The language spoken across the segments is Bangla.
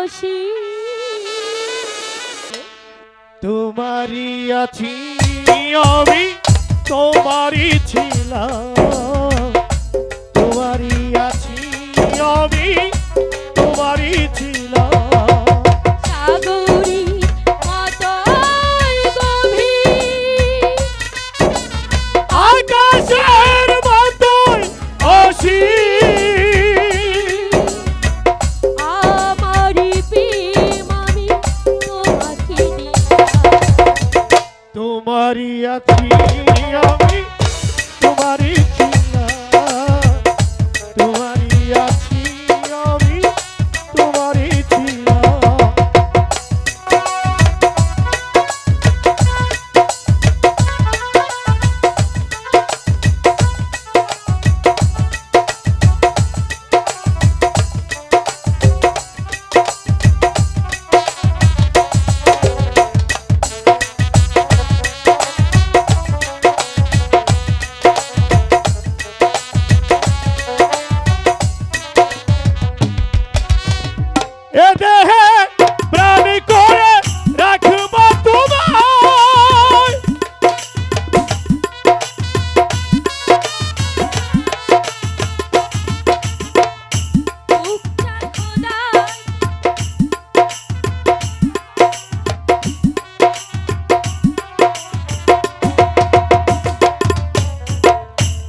অসি তোমারই আছি আমি তোমারই ছিলাম তোমারই আছি আমি তোমারই ছিলাম সাগরী মতোই গভীর আকাশের মতোই অসীম আমারই প্রেম আমি তোমাকে তোমারই আছি আমি তোমারই ছিলাম তোমারই আছি আমি তোমারই ছিলাম এ দেহে প্রাণ করে রাখব তোমায় বুকটা খোদা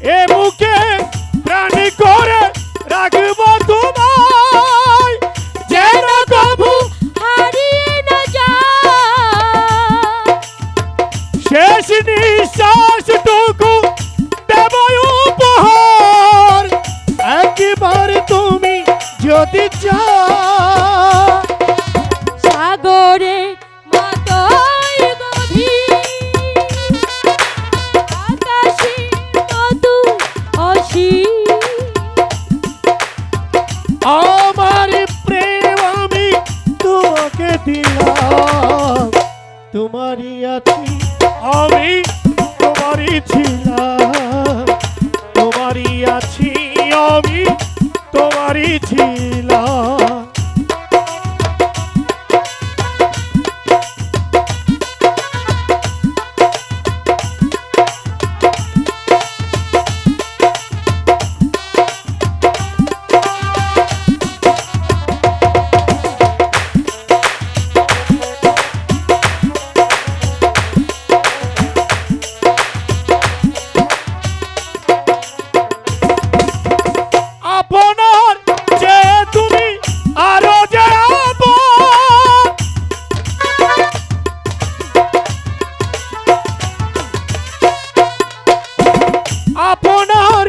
এ বুকে প্রাণ করে রাখব তোমায় যেন কভু হারিয়ে না যায় শেষ নিঃশ্বাসটুকু দেব উপহার একবার তুমি যদি চাও সাগরে মতোই গভীর আকাশে মতো অসীম আমার প্রেম আমি তোমাকে দিলাম তোমারই আছি আমি তোমারই ছিলাম তোমারই আছি আমি তোমারই ছিলাম আপনার যে তুমি আরো যে আপন আপনার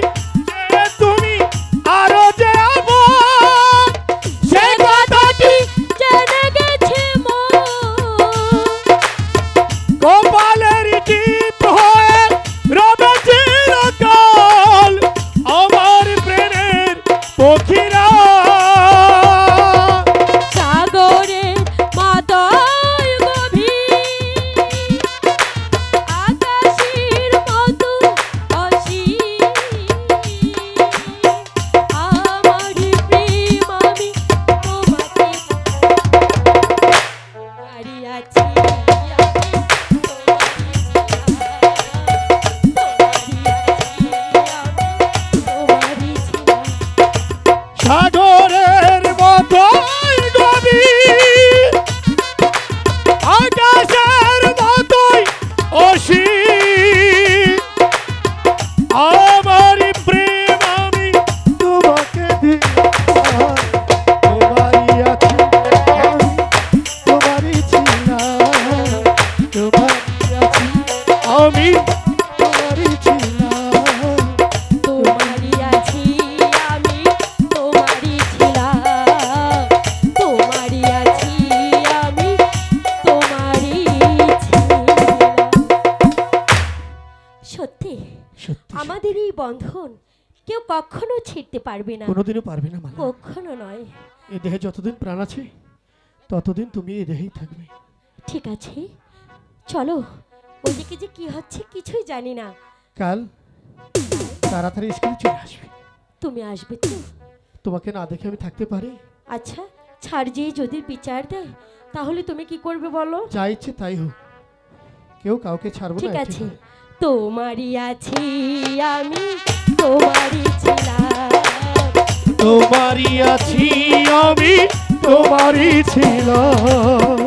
যে তুমি আরো যে আপন সে কথাটি জেনে গেছে মন কপালের টিপ হয়ে রবে চিরকাল আমার প্রেমের পক্ষীরা সাগরে মতোই গভীর আকাশের মতো অসীম আমার প্রেম আমি তোমাকে হারিয়েছি সাগরের মতোই গভীর আকাশের মতোই অসীম আমার প্রেম আমি তোমাকে দিলাম তোমারই আছি আমি তোমারই ছিলাম তোমারই আছি আমি তোমারই ছিলাম তোমারই আছি আমি তোমারই ছিলাম তোমারই আছি আমি তোমারই ছিলাম সত্যি সত্যি আমাদের এই বন্ধন কেউ কখনো ছিঁড়তে পারবে না কোনোদিনও পারবে না মালা কখনো নয় এই দেহে যতদিন প্রাণ আছে ততদিন তুমি এই দেহেই থাকবে ঠিক আছে চলো ওদিকে যে কি হচ্ছে কিছুই জানি না কাল তাড়াতাড়ি স্কুলে চলে আসবে তুমি আসবে তো তোমাকে না দেখে আমি থাকতে পারি আচ্ছা ছাড় যে যদি বিচার দেয় তাহলে তুমি কি করবে বলো? যা ইচ্ছে তাই হোক, কেউ কাউকে ছাড়বো না। ঠিক আছে, তোমারই আছি আমি, তোমারই ছিলাম, তোমারই আছি আমি, তোমারই ছিলাম।